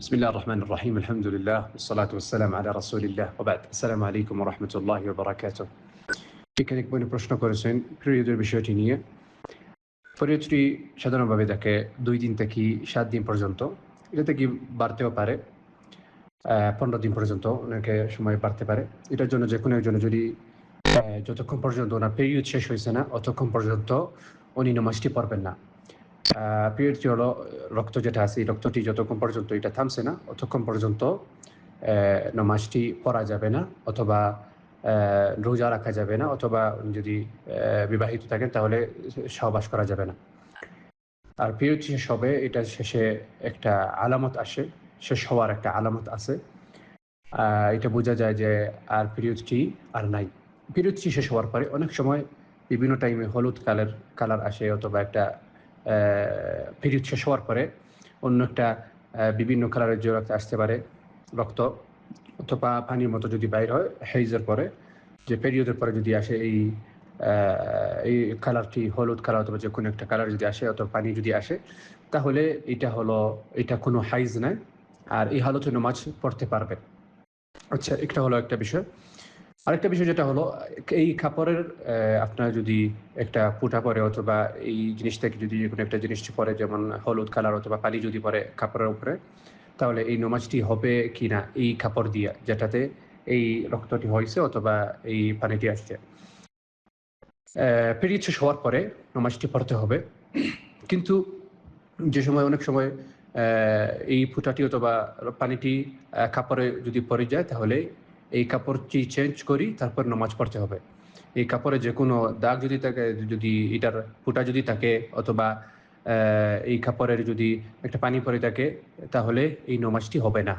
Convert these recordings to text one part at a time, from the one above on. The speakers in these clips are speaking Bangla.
বিসমিল্লাহির রহমানির রহিম। আলহামদুলিল্লাহ ওয়াসসালাতু ওয়াসসালামু আলা রাসূলিল্লাহ ওয়া বা'দ। আসসালামু আলাইকুম ওয়া রাহমাতুল্লাহি ওয়া বারাকাতুহু। এখানে এক বোন প্রশ্ন করেছেন পিরিয়ডের বিষয়টি নিয়ে। পিরিয়ডটি সাধারণভাবে থাকে ২ দিন থেকে ৭ দিন পর্যন্ত। এটা থেকে বাড়তেও পারে। ১৫ দিন পর্যন্ত অনেকে সময় বাড়তে পারে। এটার জন্য যেকোনো একজনের যদি যতক্ষণ পর্যন্ত ওনার পিরিয়ড শেষ হয়েছে না, অতক্ষণ পর্যন্ত উনি নামাজটি পড়বেন না। পিরিয়ডটি হলো রক্ত যেটা আছে, এই রক্তটি যতক্ষণ পর্যন্ত এটা থামছে না, অতক্ষণ পর্যন্ত নামাজটি পড়া যাবে না, অথবা রোজা রাখা যাবে না, অথবা যদি বিবাহিত থাকেন তাহলে সহবাস করা যাবে না। আর পিরিয়ড শেষ হবে, এটা শেষে একটা আলামত আসে, শেষ হওয়ার একটা আলামত আছে। এটা বোঝা যায় যে আর পিরিয়ডটি আর নাই। পিরিয়ডটি শেষ হওয়ার পরে অনেক সময় বিভিন্ন টাইমে হলুদ কালার আসে, অথবা একটা পিরিয়ড শেষ হওয়ার পরে অন্য একটা বিভিন্ন কালারের যে রক্ত আসতে পারে, রক্ত অথবা পানির মতো যদি বাইর হয় হেইজের পরে, যে পিরিয়ডের পরে যদি আসে এই কালারটি হলুদ কালার অথবা যে কোনো একটা কালার যদি আসে অথবা পানি যদি আসে, তাহলে এটা কোনো হাইজ নয়, আর এই হালতে নামাজ পড়তে পারবে। আচ্ছা, এটা হলো একটা বিষয়। আরেকটা বিষয় যেটা হলো, এই কাপড়ের আপনার যদি একটা ফুটা পড়ে অথবা এই জিনিস থেকে যদি কোনো একটা জিনিস পড়ে, যেমন হলুদ কালার অথবা পানি যদি পড়ে কাপড়ের উপরে, তাহলে এই নামাজটি হবে কি না এই কাপড় দিয়া, যেটাতে এই রক্তটি হয়েছে অথবা এই পানিটি আসছে। পিরিয়ড শেষ হওয়ার পরে নামাজটি পড়তে হবে। কিন্তু যে সময় অনেক সময় এই ফুটাটি অথবা পানিটি কাপড়ে যদি পড়ে যায়, তাহলে এই কাপড়টি চেঞ্জ করি তারপর নামাজ পড়তে হবে। এই কাপড়ে যে কোনো দাগ যদি থাকে, যদি এটার ফুটা যদি থাকে, অথবা এই কাপড়ের যদি একটা পানি পড়ে থাকে, তাহলে এই নামাজটি হবে না।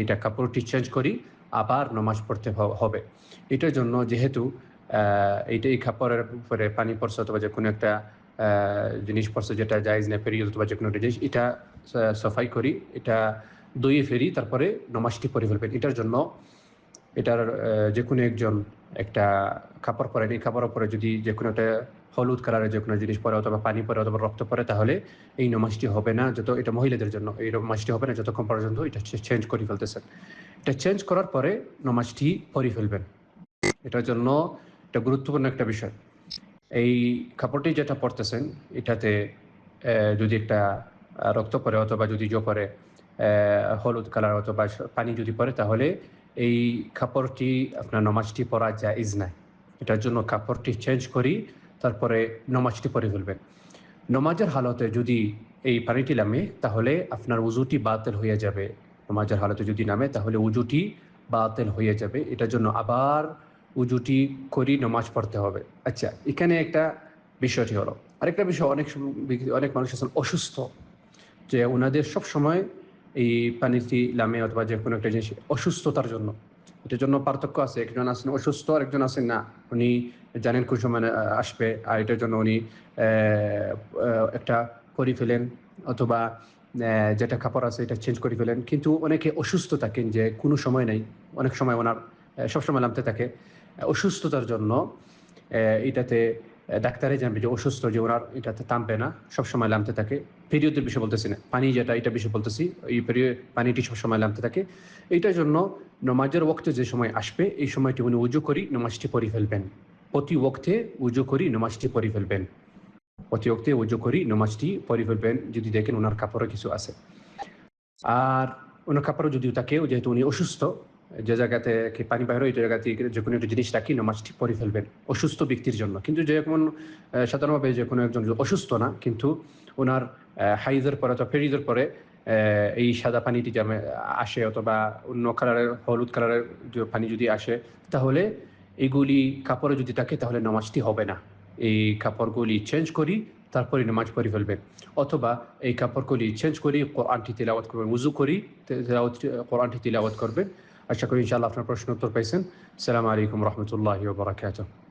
এইটা কাপড়টি চেঞ্জ করি আবার নামাজ পড়তে হবে। এটার জন্য যেহেতু এই কাপড়ের উপরে পানি পড়ছে অথবা যে কোনো একটা জিনিস পড়ছে যেটা জায়েজ না, পিরিয়ড অথবা যে কোনো একটা জিনিস, এটা সাফাই করি, এটা ধুয়ে ফেরি, তারপরে নামাজটি পড়ে ফেলবেন। এটার জন্য এটার যে কোনো একজন একটা কাপড় পরেন, এই কাপড়ের উপরে যদি যে কোনো একটা হলুদ কালারের যে কোনো জিনিস পরে অথবা পানি পরে অথবা রক্ত পরে, তাহলে এই নামাজটি হবে না। এটা মহিলাদের জন্য এই নামাজটি হবে না যতক্ষণ পর্যন্ত এটা চেঞ্জ করে ফেলতেছেন। এটা চেঞ্জ করার পরে নামাজটি পড়ে ফেলবেন। এটার জন্য এটা গুরুত্বপূর্ণ একটা বিষয়। এই কাপড়টি যেটা পরতেছেন, এটাতে যদি একটা রক্ত পরে অথবা যদি পরে হলুদ কালার অথবা পানি যদি পরে, তাহলে এই কাপড়টি আপনার নামাজটি পরা জায়েজ নাই। এটার জন্য কাপড়টি চেঞ্জ করি, তারপরে নামাজটি পড়ে ফেলবেন। নামাজের হালতে যদি এই পানিটি নামে, তাহলে আপনার উজুটি বাতিল হয়ে যাবে। নামাজের হালতে যদি নামে, তাহলে উজুটি বাতিল হয়ে যাবে। এটার জন্য আবার উজুটি করি নামাজ পড়তে হবে। আচ্ছা, এখানে একটা বিষয়টি হলো। আরেকটা বিষয়, অনেক মানুষ আছেন অসুস্থ, যে ওনাদের সবসময় এই পানিটি নামে অথবা যে কোনো একটা জিনিস অসুস্থতার জন্য। এটার জন্য পার্থক্য আছে। একজন আছেন অসুস্থ, আর একজন আছেন না, উনি জানেন কোন সময় আসবে, আর এটার জন্য উনি একটা করে ফেলেন, অথবা যেটা কাপড় আছে এটা চেঞ্জ করে ফেলেন। কিন্তু অনেকে অসুস্থ থাকেন যে কোনো সময় নেই, অনেক সময় ওনার সবসময় নামতে থাকে। অসুস্থতার জন্য এটাতে ডাক্তারে জানবে যে অসুস্থ, যে ওনার এটাতে থামবে না, সবসময় নামতে থাকে। পিরিয়ডের বিষয় বলতেছি না, পানি যেটা এটা বিষয় বলতেছি। এই পানিটি সবসময় নামতে থাকে। এইটার জন্য নামাজের ওয়াক্তে যে সময় আসবে, এই সময়টি উনি উজু করি নামাজটি পড়ে ফেলবেন। প্রতি ওয়াক্তে উজু করি নামাজটি পড়ে ফেলবেন। প্রতি ওয়াক্তে উজু করি নামাজটি পড়ে ফেলবেন, যদি দেখেন ওনার কাপড়ে কিছু আছে। আর ওনার কাপড়ে যদিও থাকে, যেহেতু উনি অসুস্থ, যে জায়গাতে পানি বাইরে ওই জায়গাতে যে কোনো একটা জিনিস রাখি নামাজটি পড়ে ফেলবেন অসুস্থ ব্যক্তির জন্য। কিন্তু যেমন সাধারণভাবে যে কোনো একজন অসুস্থ না, কিন্তু ওনার হাইজের পরে অথবা পেরিজের পরে এই সাদা পানিটি যেমন আসে, অথবা অন্য কালারের হলুদ কালারের যে পানি যদি আসে, তাহলে এইগুলি কাপড়ে যদি থাকে, তাহলে নামাজটি হবে না। এই কাপড়গুলি চেঞ্জ করি, তারপরে নামাজ পড়ে ফেলবেন। অথবা এই কাপড়গুলি চেঞ্জ করি, কোরআনটি তিলাওয়াত করবেন, উজু করি কোরআনটি তিলাওয়াত করবেন। আশা করি ইনশাআল্লাহ আপনার প্রশ্ন উত্তর পাইছেন। আসসালামু আলাইকুম রহমতুল্লাহি ওয়া বারাকাতুহু।